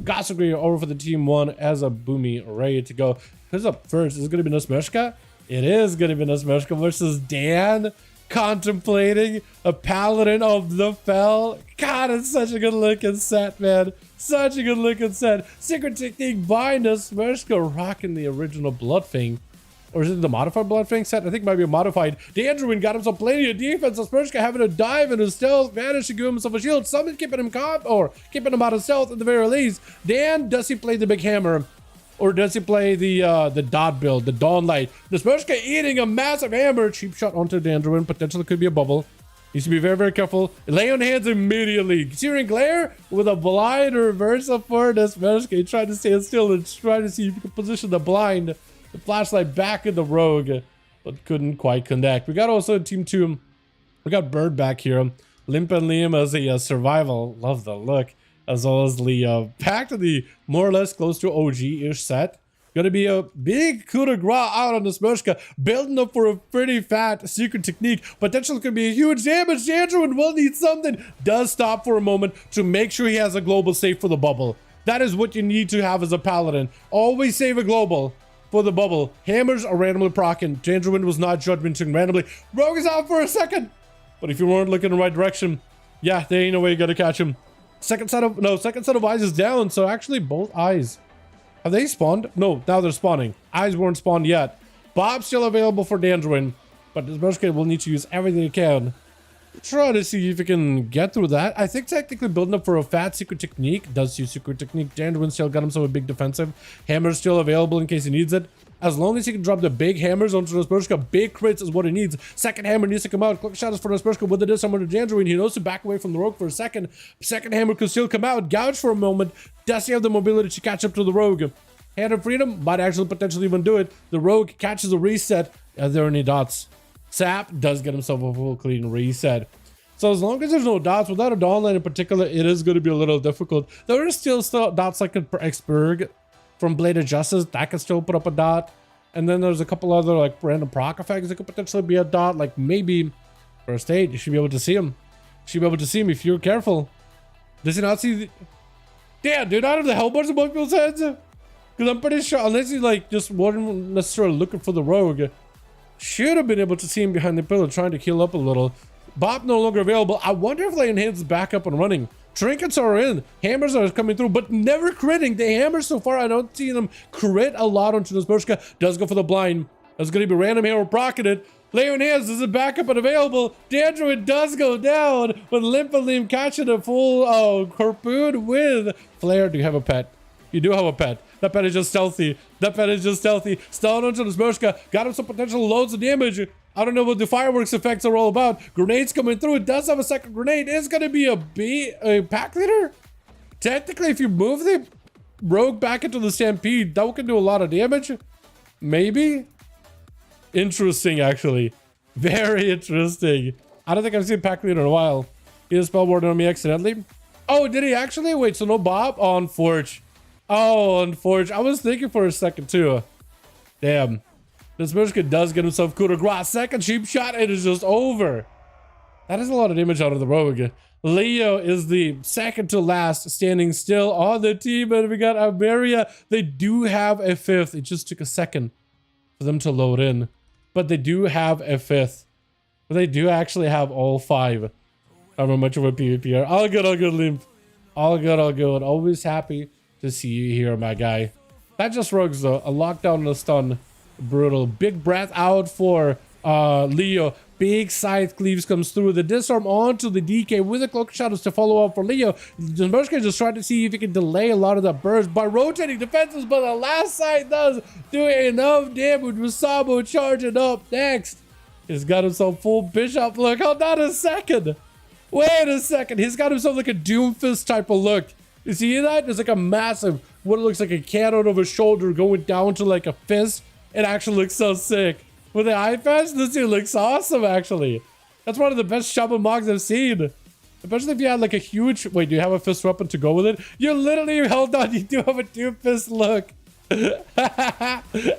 Gossagri over for the team 1 as a Boomy ready to go. Who's up first? Is it going to be Nesmeshka? It is going to be Nesmeshka versus Dan, contemplating a Paladin of the Fell. God, it's such a good looking set, man. Such a good looking set. Secret Technique by Nesmeshka rocking the original Bloodfang. Or is it the modified Bloodfang set? I think it might be a modified. Dandruin got himself plenty of defense. Nesmeshka having a dive in his stealth, managed to give himself a shield. Someone keeping him or keeping him out of stealth at the very least. Dan, does he play the big hammer? Or does he play the dot build, the Dawn Light? Nesmeshka eating a massive hammer. Cheap shot onto Dandruin. Potentially could be a bubble. Needs to be very, very careful. Lay on hands immediately. Searing Glare with a blind reversal for Nesmeshka. Trying to stand still and trying to see if you can position the blind. The flashlight back in the rogue, but couldn't quite connect. We got also team 2. We got Bird back here. Limp and Liam as a survival. Love the look. As well as Leo. Back to the more or less close to OG-ish set. Gonna be a big coup de grace out on Nesmeshka. Building up for a pretty fat secret technique. Potentially could be a huge damage. Dandruin will need something. Does stop for a moment to make sure he has a global save for the bubble. That is what you need to have as a Paladin. Always save a global for the bubble. Hammers are randomly procking. Dandruin was not judgmenting randomly. Rogue is out for a second. But if you weren't looking in the right direction, yeah, there ain't no way you gotta catch him. Second set of eyes is down. So actually both eyes. Have they spawned? No, now they're spawning. Eyes weren't spawned yet. Bob's still available for Dandruin. But Nesmeshka will need to use everything he can. Try to see if he can get through that. I think technically building up for a fat secret technique does use secret technique. Dandruin still got himself a big defensive. Hammer's still available in case he needs it. As long as he can drop the big hammers onto Nesmeshka, big crits is what he needs. Second hammer needs to come out. Quick shot is for Nesmeshka with the disarm to Dandruin. He knows to back away from the rogue for a second. Second hammer could still come out. Gouge for a moment. Does he have the mobility to catch up to the rogue? Hand of Freedom might actually potentially even do it. The rogue catches a reset. Are there any dots? Sap does get himself a full clean reset. So as long as there's no dots, without a Dawn Line in particular, it is going to be a little difficult. There is still dots like an Exberg from Blade of Justice. That can still put up a dot. And then there's a couple other like random proc effects that could potentially be a dot. Like maybe for a state, you should be able to see him. You should be able to see him if you're careful. Does he not see the... Damn, dude, out of the hellbars above people's heads? Because I'm pretty sure, unless he like just wasn't necessarily looking for the rogue, should have been able to see him behind the pillar trying to heal up a little. Bob no longer available. I wonder if Lay Hands is back up and running. Trinkets are in. Hammers are coming through, but never critting. The hammers so far, I don't see them crit a lot onto Nesmeshka. Does go for the blind. That's going to be random hammer procking it. Lay on Hands is back up and available. Dandruin does go down, but Limpalim catching a full harpoon with Flare. Do you have a pet? You do have a pet. That pet is just stealthy. That pet is just stealthy. Stun onto Nesmeshka. Got him some potential loads of damage. I don't know what the fireworks effects are all about. Grenades coming through. It does have a second grenade. It's going to be a pack leader. Technically, if you move the rogue back into the stampede, that can do a lot of damage. Maybe. Interesting, actually. Very interesting. I don't think I've seen pack leader in a while. He has spell ward on me accidentally. Oh, did he actually? Wait, so no Bob on Forge. Oh, on Forge. I was thinking for a second too. Damn. Nesmeshka does get himself coup de grace. Second cheap shot, it is just over. That is a lot of damage out of the rogue. Leo is the second to last, standing still on the team, and we got Ameria. They do have a fifth. It just took a second for them to load in, but they do have a fifth. But they do actually have all five. I'm not much of a PvPer. All good, Limp. All good, all good. Always happy to see you here, my guy. That just rogues though. A lockdown and a stun. Brutal. Big breath out for Leo. Big scythe cleaves comes through. The disarm onto the DK with the cloak shadows to follow up for Leo. Nesmeshka just trying to see if he can delay a lot of that burst by rotating defenses, but the last scythe does do enough damage with Sabo charging up next. He's got himself full bishop look. Hold on a second. Wait a second. He's got himself like a Doomfist type of look. You see that? There's like a massive, what looks like a cannon over his shoulder going down to like a fist. It actually looks so sick. With the eye patch, this dude looks awesome, actually. That's one of the best shaman mogs I've seen. Especially if you had like a huge... Wait, do you have a fist weapon to go with it? You literally held on. You do have a Doomfist look.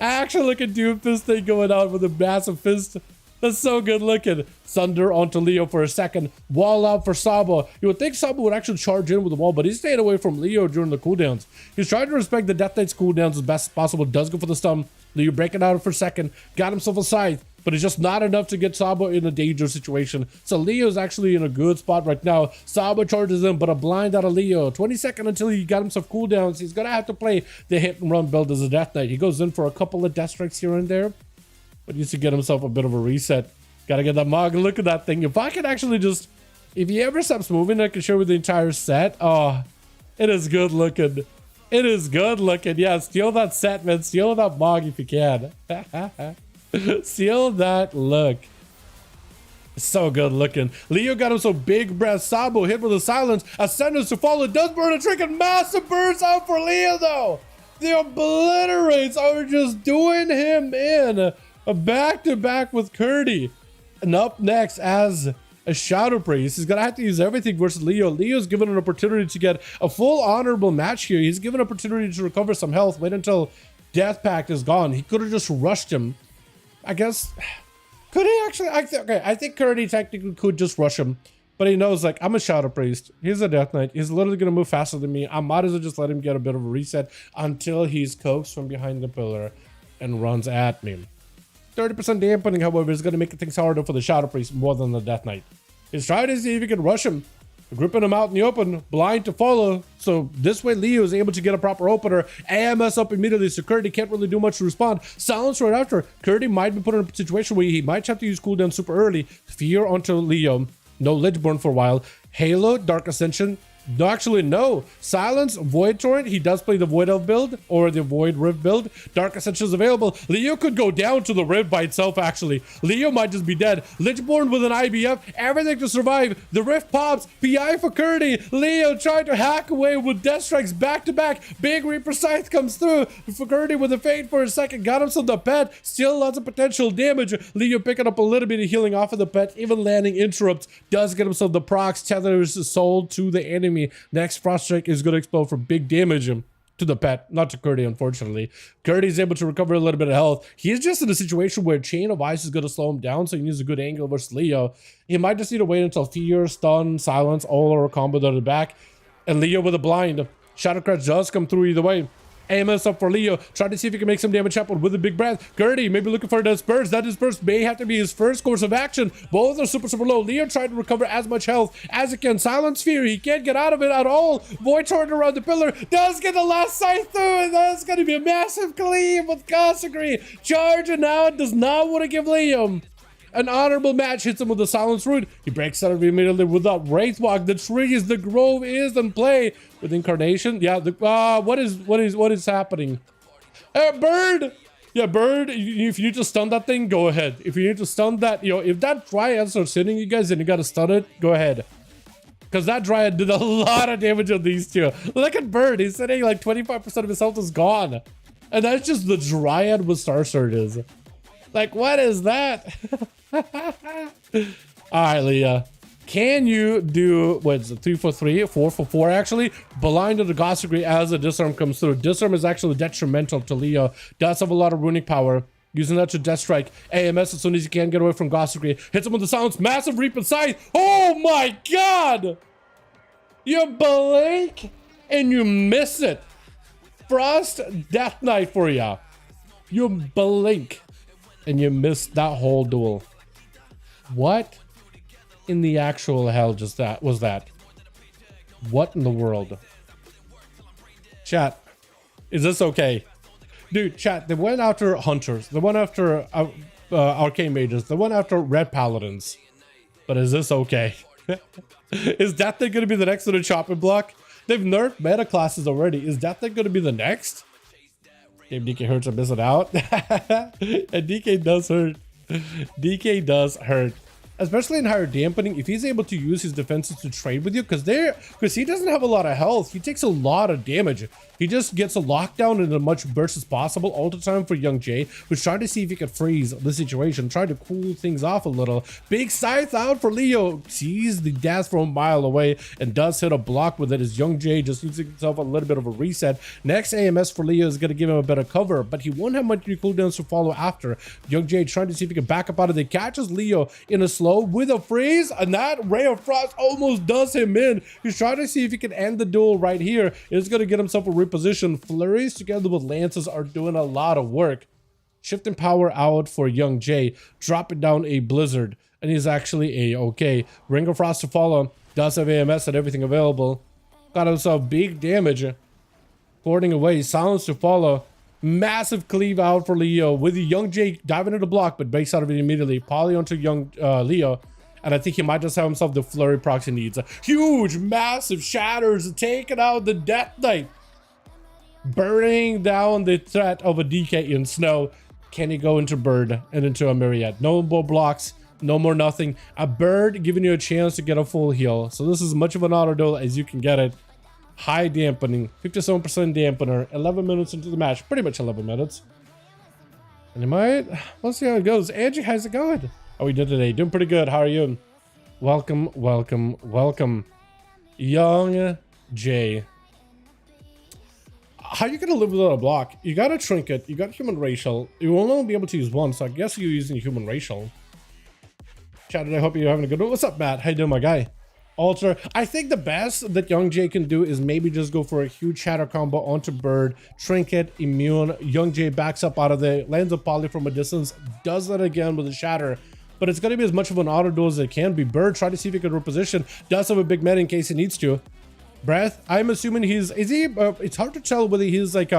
Actually, like a Doomfist thing going on with a massive fist. That's so good looking. Sunder onto Leo for a second. Wall out for Sabo. You would think Sabo would actually charge in with the wall, but he's staying away from Leo during the cooldowns. He's trying to respect the Death Knight's cooldowns as best as possible. Does go for the stun. Leo breaking out for a second. Got himself a scythe, but it's just not enough to get Sabo in a dangerous situation. So Leo's actually in a good spot right now. Sabo charges in, but a blind out of Leo. 20 seconds until he got himself cooldowns. He's going to have to play the hit and run build as a Death Knight. He goes in for a couple of death strikes here and there, but needs to get himself a bit of a reset. Got to get that Mog. Look at that thing. If I could actually just, if he ever stops moving, I can show you the entire set. Oh, it is good looking. It is good looking. Yeah, steal that set, man. Steal that Mog if you can. Steal that look. So good looking. Leo got him so big breath. Sabo hit with a silence. Ascendance to follow. Does burn a trick and massive burns out for Leo though. The obliterates are just doing him in. A back-to-back with Curdy. And up next as a Shadow Priest, he's gonna have to use everything versus Leo. Leo's given an opportunity to get a full honorable match here. He's given an opportunity to recover some health. Wait until Death Pact is gone. He could have just rushed him. I guess. Could he actually? Okay, I think Curdy technically could just rush him. But he knows, like, I'm a Shadow Priest. He's a Death Knight. He's literally going to move faster than me. I might as well just let him get a bit of a reset until he's coaxed from behind the pillar and runs at me. 30% dampening, however, is going to make things harder for the Shadow Priest more than the Death Knight. He's trying to see if he can rush him. Gripping him out in the open, blind to follow. So this way, Leo is able to get a proper opener. AMS up immediately, so Curdy can't really do much to respond. Silence right after. Curdy might be put in a situation where he might have to use cooldown super early. Fear onto Leo. No Ledgeborn for a while. Halo, Dark Ascension. No, actually, no. Silence, Void Torrent. He does play the Void Elf build or the Void Rift build. Dark Ascension is available. Leo could go down to the Rift by itself, actually. Leo might just be dead. Ledgeborn with an IBF. Everything to survive. The Rift pops. PI for Curdy. Leo trying to hack away with Death Strikes back to back. Big Reaper Scythe comes through. For Curdy with a fade for a second. Got himself the pet. Still lots of potential damage. Leo picking up a little bit of healing off of the pet. Even landing interrupts. Does get himself the procs. Tethers his soul to the enemy. Next Frost Strike is going to explode for big damage to the pet, not to Curdy, unfortunately. Curdy's able to recover a little bit of health. He's just in a situation where Chain of Ice is going to slow him down, so he needs a good angle versus Leo. He might just need to wait until Fear, Stun, Silence, all are comboed on the back. And Leo with a blind. Shadowcratch does come through either way. AMS up for Leo. Trying to see if he can make some damage happen with a big breath. Gertie maybe looking for a disperse. That disperse may have to be his first course of action. Both are super low. Leo trying to recover as much health as he can. Silence Fear. He can't get out of it at all. Void Torrent around the pillar. Does get the last sight through. And that's going to be a massive cleave with Consecrate. Charging out. Does not want to give Leo an honorable match. Hits him with the Silence Root. He breaks out of it immediately with that Wraithwalk. The trees, the grove is in play with Incarnation. Yeah, what is happening? Bird! Yeah, Bird, if you need to stun that thing, go ahead. If you need to stun that, if that Dryad starts hitting you guys and you gotta stun it, go ahead. Because that Dryad did a lot of damage on these two. Look at Bird, he's sitting like 25% of his health is gone. And that's just the Dryad with Star Surges. Like, what is that? All right, Leah. Can you do, what is it, 3 for 3, 4 for 4 actually? Blind to the Gossagry as the Disarm comes through. Disarm is actually detrimental to Leo. Does have a lot of runic power. Using that to Death Strike. AMS as soon as you can get away from Gossagry. Hits him with the Silence. Massive Reap inside. Oh my god! You blink and you miss it. Frost Death Knight for ya. You blink and you miss that whole duel. What in the actual hell just that was that? What in the world? Chat, is this okay? Dude, chat, they went after Hunters. They went after Arcane Mages. They went after Red Paladins. But is this okay? Is that thing going to be the next little chopping block? They've nerfed meta classes already. Is that thing going to be the next? Game DK hurts and missing out. And DK does hurt. DK does hurt. especially in higher dampening, if he's able to use his defenses to trade with you, because he doesn't have a lot of health, he takes a lot of damage. He just gets a lockdown in as much burst as possible all the time for Young Jay, who's trying to see if he can freeze the situation, trying to cool things off a little. Big scythe out for Leo, sees the dash from a mile away and does hit a block with it as Young Jay just using himself a little bit of a reset. Next AMS for Leo is going to give him a bit of cover, but he won't have much cooldowns to follow after. Young Jay trying to see if he can back up out of it, catches Leo in a slow with a freeze, and that Ray of Frost almost does him in. He's trying to see if he can end the duel right here. He's going to get himself a reposition. Flurries together with lances are doing a lot of work. Shifting power out for Young Jay, dropping down a blizzard, and he's actually a-okay. Ring of Frost to follow, does have AMS and everything available. Got himself big damage. Porting away, silence to follow. Massive cleave out for Leo with Young Jay diving into the block, but breaks out of it immediately. Poly onto Young Leo. And I think he might just have himself the flurry procs he needs. Huge, massive shatters taking out the Death Knight. Burning down the threat of a DK in snow. Can he go into Bird and into a Myriad? No more blocks, no more nothing. A Bird giving you a chance to get a full heal. So this is as much of an auto duel as you can get it. High dampening, 57% dampener, 11 minutes into the match, pretty much 11 minutes. And he might, let's see how it goes. Angie, how's it going? How we did today? Doing pretty good. How are you? Welcome, welcome, welcome. Young Jay. How are you gonna live without a block? You got a trinket, you got human racial. You will only be able to use one, so I guess you're using human racial. Chat, I hope you're having a good one. What's up, Matt? How you doing, my guy? Alter. I think the best that Young Jay can do is maybe just go for a huge shatter combo onto Bird, trinket, immune. Young Jay backs up out of there, lands a poly from a distance, does that again with a shatter. But it's going to be as much of an auto duel as it can be. Bird, try to see if he can reposition. Does have a big med in case he needs to. Breath, I'm assuming he's, is he, it's hard to tell whether he's like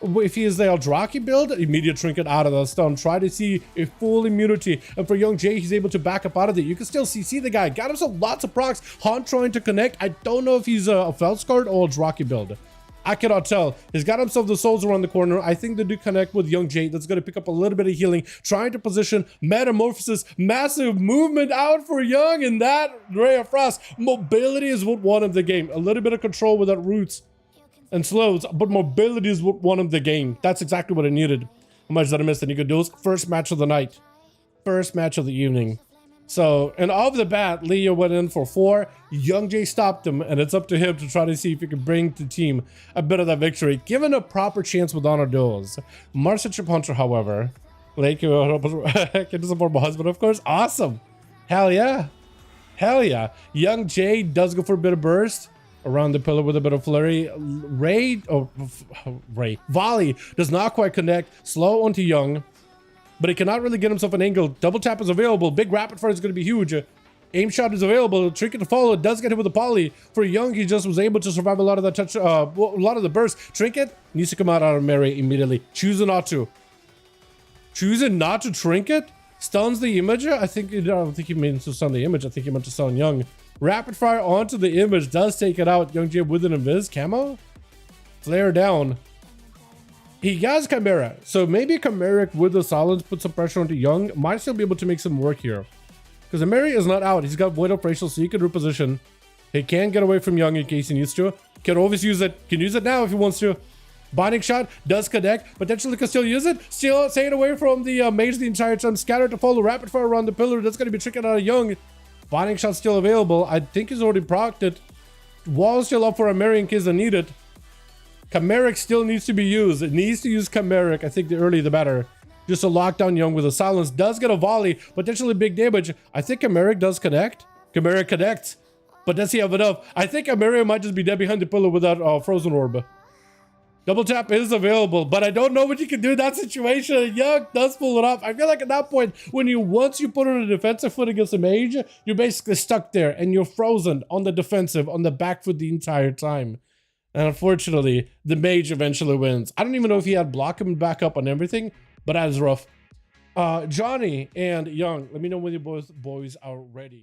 if he is the Eldraki build, immediate trinket out of the stone. Try to see a full immunity. And for Young Jay, he's able to back up out of it. You can still see the guy. Got himself lots of procs. Han trying to connect. I don't know if he's a Feldscard or Eldraki build. I cannot tell. He's got himself the souls around the corner. I think they do connect with Young Jay. That's going to pick up a little bit of healing. Trying to position Metamorphosis. Massive movement out for Young. And that Ray of Frost. Mobility is what won him the game. A little bit of control without roots and slows, but mobility is what won him the game. That's exactly what I needed. How much did I miss? And you could do first match of the night, first match of the evening. So, and off the bat, Leo went in for 4. Young Jay stopped him, and it's up to him to try to see if he can bring the team a bit of that victory, given a proper chance with honor duels. Marcia Chip Hunter, however, like, can support my husband, of course. Awesome. Hell yeah. Hell yeah. Young Jay does go for a bit of burst around the pillar with a bit of flurry. Volley does not quite connect. Slow onto Young, but he cannot really get himself an angle. Double tap is available. Big rapid fire is going to be huge. Aim shot is available. Trinket to follow. Does get hit with a poly. For Young, he just was able to survive a lot of that touch, a lot of the burst. Trinket needs to come out of Mary immediately. Choosing not to. Choosing not to Trinket? Stuns the image? I don't think he means to stun the image. I think he meant to stun Young. Rapid fire onto the image does take it out. Young Jay with an invis camo. Flare down. He has Chimera, so maybe Chimeric with the silence put some pressure onto Young. Might still be able to make some work here, because Mary is not out. He's got Void of Racial, so he can reposition. He can get away from Young in case he needs to. Can always use it. Can use it now if he wants to. Binding shot does connect. Potentially can still use it. Still staying away from the mage the entire time. Scatter to follow. Rapid fire around the pillar. That's going to be tricking out of Young. Binding shot still available. I think he's already procced it. Wall still up for a Mary in case they need it. Chimeric still needs to be used. It needs to use Chimeric. I think the earlier the better. Just to lock down Young with a silence. Does get a volley. Potentially big damage. I think Chimeric does connect. Chimeric connects. But does he have enough? I think Chimeric might just be dead behind the pillar without Frozen Orb. Double tap is available, but I don't know what you can do in that situation. Young does pull it off. I feel like at that point, once you put on a defensive foot against a mage, you're basically stuck there and you're frozen on the defensive, on the back foot the entire time. And unfortunately, the mage eventually wins. I don't even know if he had block him back up on everything, but that is rough. Johnny and Young, let me know when you both boys are ready.